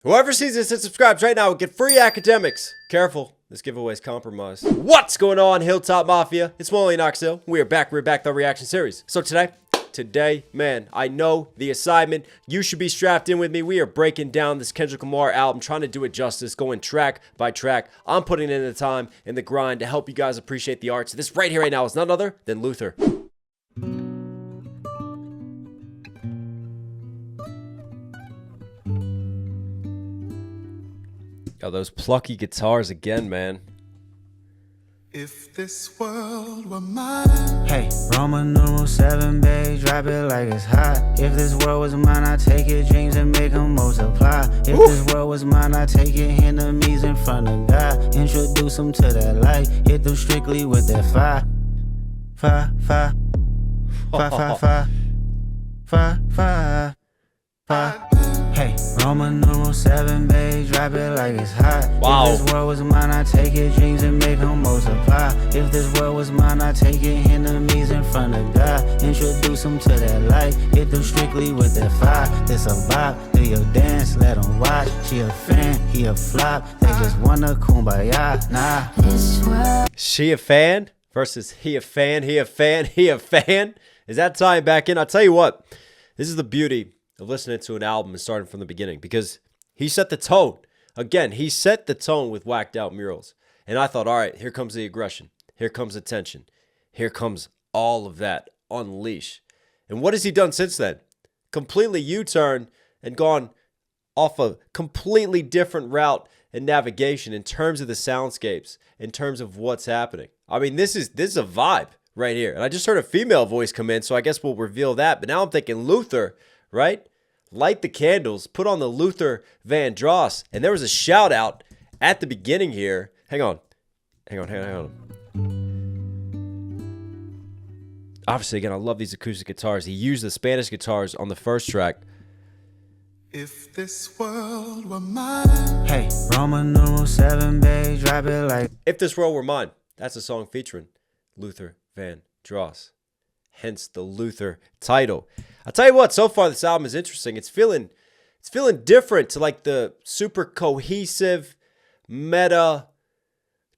Whoever sees this and subscribes right now will get free academics. Careful, this giveaway is compromised. What's going on, Hilltop Mafia? It's Molly Knox Hill. We're back the reaction series. So today, man, I know the assignment. You should be strapped in with me. We are breaking down this Kendrick Lamar album, trying to do it justice, going track by track. I'm putting in the time and the grind to help you guys appreciate the art. So this right here, right now, is none other than Luther. Yo, those plucky guitars again, man. If this world were mine. Hey, Roman numeral 7, babe, drop it like it's hot. If this world was mine, I take your dreams and make them multiply. If this world was mine, I take your enemies in front of God. Introduce them to that light, hit them strictly with that fire. Fire, fire, fire, fire, fire, fire, fire, fire. Hey, Roman numeral 7, babe, drop it like it's hot. Wow. If this world was mine, I take your dreams and make them multiply. If this world was mine, I take your enemies in front of God. Introduce them to that light, hit them strictly with that fire. This a bop, do your dance, let them watch. She a fan, he a flop, they just wanna kumbaya, nah. She a fan versus he a fan, he a fan, he a fan. Is that tying back in? I'll tell you what, this is the beauty of listening to an album and starting from the beginning, because he set the tone. Again, he set the tone with whacked out murals. And I thought, all right, here comes the aggression. Here comes the tension. Here comes all of that unleash. And what has he done since then? Completely U-turned and gone off a completely different route and navigation in terms of the soundscapes, in terms of what's happening. I mean, this is a vibe right here. And I just heard a female voice come in, so I guess we'll reveal that. But now I'm thinking Luther, right? Light the candles, put on the Luther Vandross, and there was a shout out at the beginning here. Hang on. Obviously, again, I love these acoustic guitars. He used the Spanish guitars on the first track. If this world were mine. Hey, Roman numeral 7, babe, drop it like. If This World Were Mine. That's a song featuring Luther Vandross. Hence the Luther title. I'll tell you what, so far this album is interesting. It's feeling different to like the super cohesive meta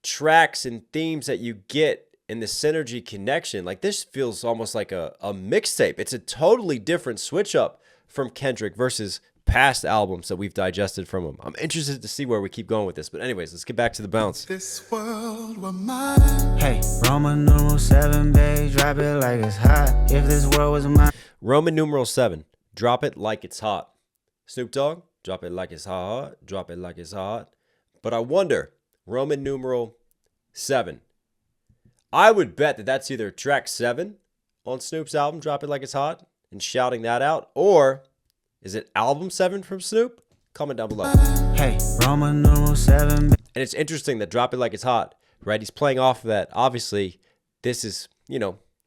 tracks and themes that you get in the Synergy connection. Like this feels almost like a mixtape. It's a totally different switch up from Kendrick versus past albums that we've digested from him. I'm interested to see where we keep going with this. But anyways, let's get back to the bounce. This world were mine. Hey, Roman numeral 7, babe, drop it like it's hot. If this world was mine. Roman numeral 7, drop it like it's hot. Snoop Dogg, drop it like it's hot, drop it like it's hot. But I wonder, Roman numeral 7, I would bet that that's either track 7 on Snoop's album, Drop It Like It's Hot, and shouting that out, or is it album 7 from Snoop? Comment down below. Hey, Roman numeral 7. And it's interesting that Drop It Like It's Hot, right? He's playing off of that. Obviously, this is,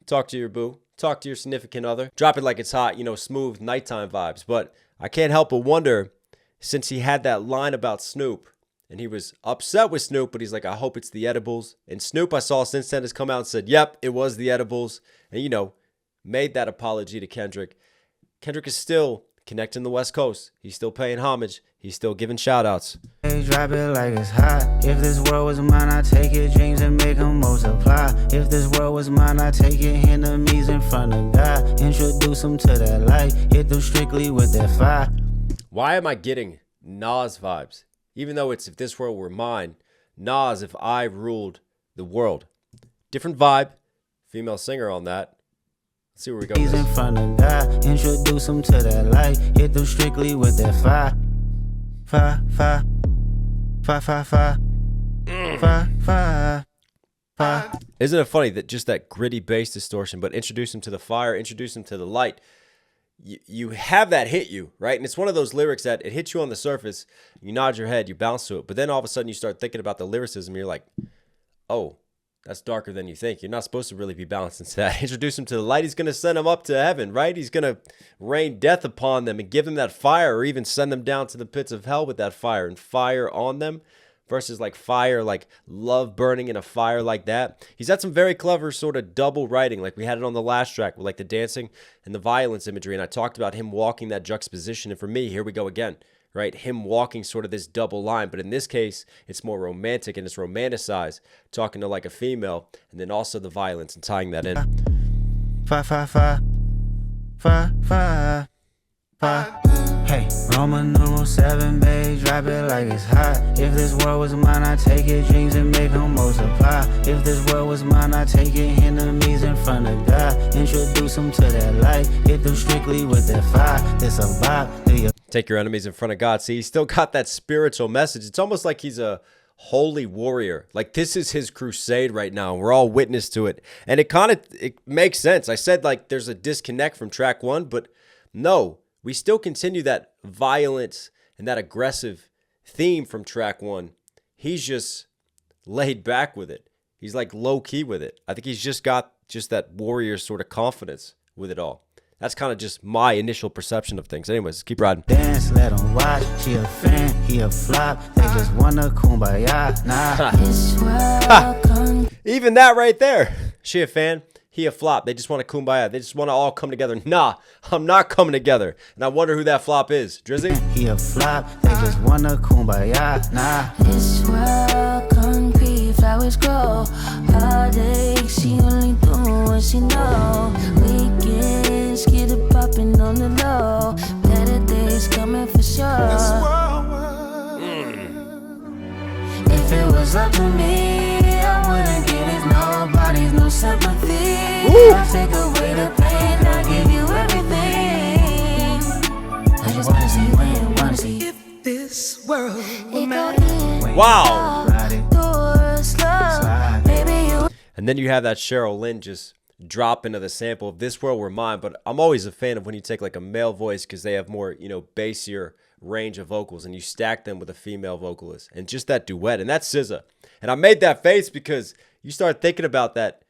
talk to your boo, talk to your significant other. Drop it like it's hot, smooth nighttime vibes. But I can't help but wonder, since he had that line about Snoop, and he was upset with Snoop, but he's like, I hope it's the edibles. And Snoop, I saw since then, has come out and said, yep, it was the edibles. And, made that apology to Kendrick. Kendrick is still connecting the West Coast. He's still paying homage. He's still giving shout outs. Hey, drop it like it's hot. If this world was mine, I take your dreams and make them multiply. If this world was mine, I take your enemies in front of God. Introduce them to that light, hit them strictly with that fire. Why am I getting Nas vibes? Even though it's If This World Were Mine, Nas, If I Ruled the World. Different vibe. Female singer on that. Let's see where we go. He's in front of God. Introduce them to that light, hit them strictly with that fire. Fire, fire, fire, fire, fire, fire, fire, fire. Isn't it funny that just that gritty bass distortion, but introduce him to the fire, introduce him to the light. You have that hit you, right? And it's one of those lyrics that it hits you on the surface, you nod your head, you bounce to it, but then all of a sudden you start thinking about the lyricism, you're like, oh, that's darker than you think. You're not supposed to really be balanced into that. Introduce him to the light. He's going to send them up to heaven, right? He's going to rain death upon them and give them that fire, or even send them down to the pits of hell with that fire and fire on them, versus like fire, like love burning in a fire like that. He's had some very clever sort of double writing, like we had it on the last track with like the dancing and the violence imagery. And I talked about him walking that juxtaposition. And for me, here we go again. right? Him walking sort of this double line. But in this case, it's more romantic and it's romanticized, talking to like a female, and then also the violence and tying that in. Fa fa fa fa fa fa. Hey, Roman numeral 7, babe, drop it like it's hot. If this world was mine, I'd take it, dreams and make them multiply. If this world was mine, I'd take it, enemies in front of God. Introduce them to that light, hit them strictly with that fire. This a vibe, do you? Take your enemies in front of God. See, he's still got that spiritual message. It's almost like he's a holy warrior. Like this is his crusade right now. And we're all witness to it. And it makes sense. I said like there's a disconnect from track 1, but no, we still continue that violence and that aggressive theme from track 1. He's just laid back with it. He's like low key with it. I think he's just got just that warrior sort of confidence with it all. That's kind of just my initial perception of things. Anyways, keep riding. Dance, let them watch. She a fan, he a flop. They just wanna kumbaya. Nah. Even that right there. She a fan, he a flop. They just want to kumbaya. They just want to all come together. Nah, I'm not coming together. And I wonder who that flop is. Drizzy? He a flop. They just wanna kumbaya. Nah. This world concrete, flowers grow. Heartache, she only doing what she know. Weekends, get it popping on the low. Better days coming for sure. If it was up to me, I wouldn't give it nobody's no sympathy. I'll take away the pain, I'll give you everything. I just wanna see when, wanna see If this world were it mine. go in. Wow. Do it slow. Baby, you And then you have that Cheryl Lynn just drop into the sample of This World Were Mine. But I'm always a fan of when you take like a male voice because they have more, bassier range of vocals, and you stack them with a female vocalist and just that duet. And that's SZA. And I made that face because you start thinking about that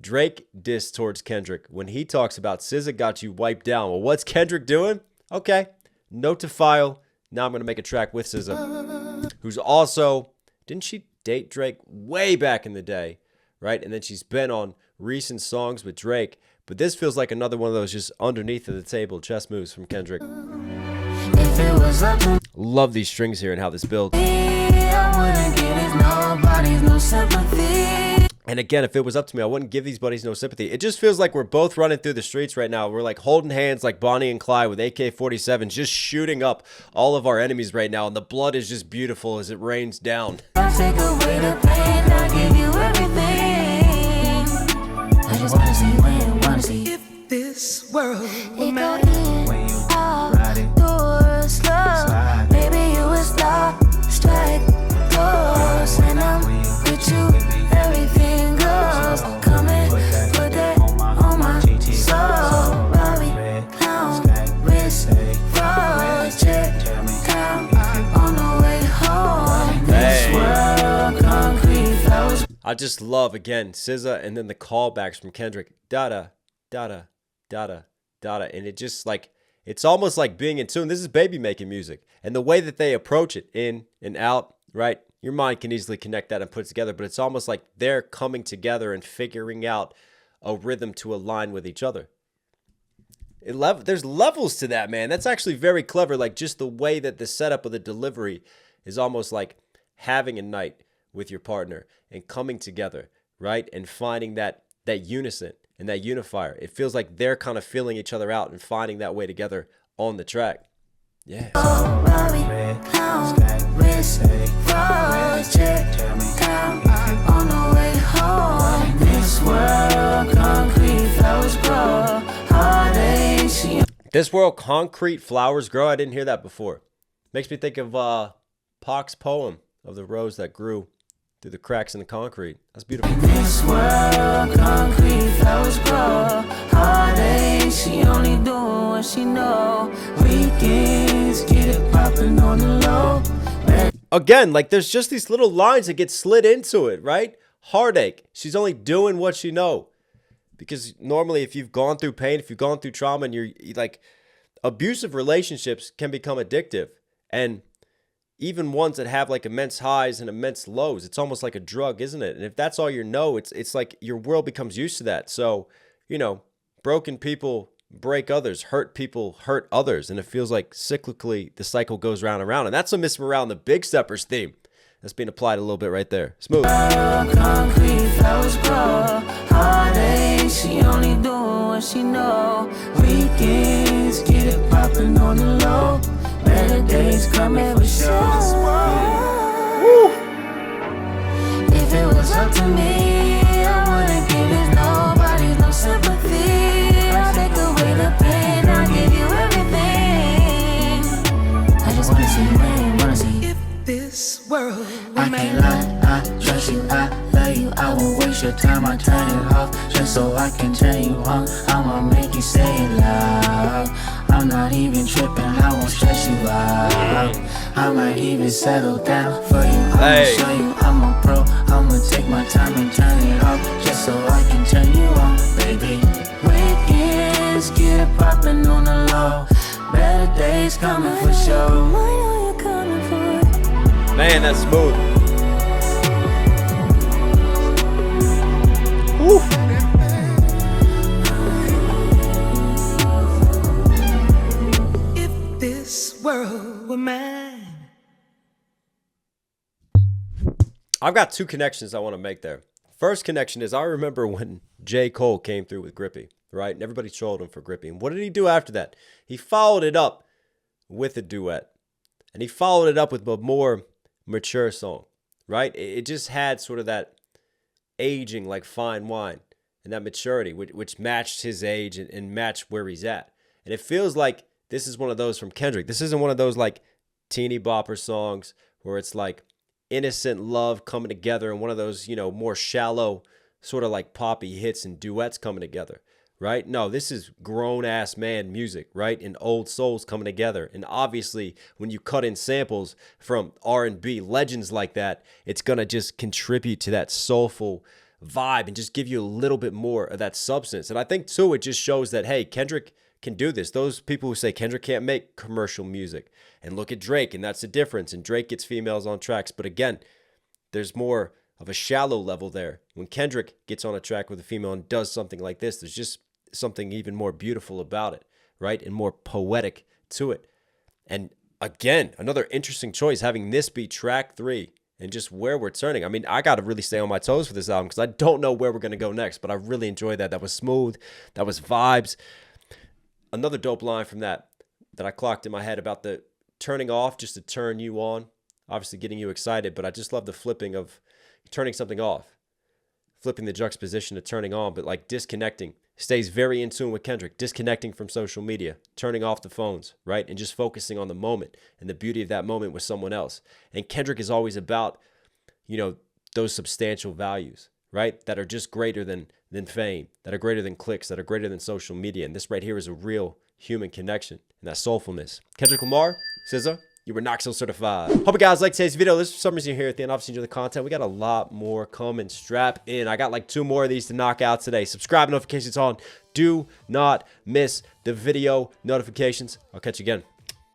Drake diss towards Kendrick when he talks about SZA got you wiped down. Well, what's Kendrick doing? Okay, note to file. Now I'm going to make a track with SZA, who's also, didn't she date Drake way back in the day, right? And then she's been on recent songs with Drake. But this feels like another one of those just underneath of the table chess moves from Kendrick. if it was up to Love these strings here and how this builds. me, I wouldn't give it nobody's no sympathy. And again, if it was up to me, I wouldn't give these buddies no sympathy. It just feels like we're both running through the streets right now. We're like holding hands like Bonnie and Clyde with AK-47s, just shooting up all of our enemies right now. And the blood is just beautiful as it rains down. I'll take away the pain, I'll give you everything. I just wanna see when, wanna see If this world were it go mine. in. Do it slow. Baby, you was lost, strike close. And I'm with you, everything goes. Come and put that on my soul. Robbie, clown, wrist, froze, check, count on the way home. This Hey. world, concrete flowers. I just love, again, SZA and then the callbacks from Kendrick. Da-da, da-da, da-da, da-da. And it just like, it's almost like being in tune. This is baby making music. And the way that they approach it, in and out, right? Your mind can easily connect that and put it together, but it's almost like they're coming together and figuring out a rhythm to align with each other. There's levels to that, man. That's actually very clever. Like just the way that the setup of the delivery is almost like having a night with your partner and coming together, right? And finding that unison and that unifier. It feels like they're kind of feeling each other out and finding that way together on the track. Yeah. Robbie, clown, wrist, froze, check, count on the way home. This world, concrete flowers grow. Heartache, she This World Concrete Flowers Grow. I didn't hear that before. Makes me think of Pac's poem of the rose that grew through the cracks in the concrete. That's beautiful. This world, concrete flowers grow. Heartache, she only doing what she know. Weekends, get it popping on the low. Again, like there's just these little lines that get slid into it, right? Heartache. She's only doing what she know. Because normally if you've gone through pain, if you've gone through trauma, and you're like, abusive relationships can become addictive. And even ones that have like immense highs and immense lows, it's almost like a drug, isn't it? And if that's all you know, it's like your world becomes used to that. So, broken people break others, hurt people, hurt others. And it feels like cyclically the cycle goes round and round. And that's a Miss Morale and the Big Steppers theme. That's being applied a little bit right there. Smooth. Concrete flowers grow. Heartache, she only doing what she know. Weekends, get it poppin' on the low. Better days coming for sure. If it was up to me, I wouldn't give it nobody no sympathy. I'll take away the pain, I'll give you everything. I just wanna see you win, wanna see you. This world I can't lie, I trust you, I love you. I won't waste your time, I turn it off just so I can turn you on. I'ma make you say it loud. I'm not even tripping, I won't stress you out. I might even settle down for you. I'ma show you I'm a pro. I'ma take my time and turn it off just so I can turn you on, baby. Weekends, get it poppin' on the low. Better days coming for sure. Man, that's smooth. Woo. if this world were mine. I've got two connections I want to make there. First connection is I remember when J. Cole came through with Grippy, right? And everybody trolled him for Grippy. And what did he do after that? He followed it up with a duet. And he followed it up with a more mature song, right? It just had sort of that aging like fine wine and that maturity, which matched his age and matched where he's at. And it feels like this is one of those from Kendrick. This isn't one of those like teeny bopper songs where it's like innocent love coming together and one of those, you know, more shallow sort of like poppy hits and duets coming together, right? No, this is grown-ass man music, right? And old souls coming together. And obviously, when you cut in samples from R&B legends like that, it's going to just contribute to that soulful vibe and just give you a little bit more of that substance. And I think, too, it just shows that, hey, Kendrick can do this. Those people who say Kendrick can't make commercial music. And look at Drake, and that's the difference. And Drake gets females on tracks. But again, there's more of a shallow level there. When Kendrick gets on a track with a female and does something like this, there's just something even more beautiful about it, right? And more poetic to it. And again, another interesting choice, having this be track 3 and just where we're turning. I mean, I got to really stay on my toes for this album because I don't know where we're going to go next, but I really enjoyed that. That was smooth. That was vibes. Another dope line from that I clocked in my head about the turning off just to turn you on. Obviously getting you excited, but I just love the flipping of turning something off. Flipping the juxtaposition to turning on, but like disconnecting. Stays very in tune with Kendrick. Disconnecting from social media. Turning off the phones, right? And just focusing on the moment and the beauty of that moment with someone else. And Kendrick is always about, you know, those substantial values, right? That are just greater than fame. That are greater than clicks. That are greater than social media. And this right here is a real human connection and that soulfulness. Kendrick Lamar, SZA, you were Knox Hill certified. Hope you guys like today's video. This is for some reason you're here at the end. Obviously enjoy the content. We got a lot more coming. Strap in. I got like 2 more of these to knock out today. Subscribe, notifications on. Do not miss the video notifications. I'll catch you again.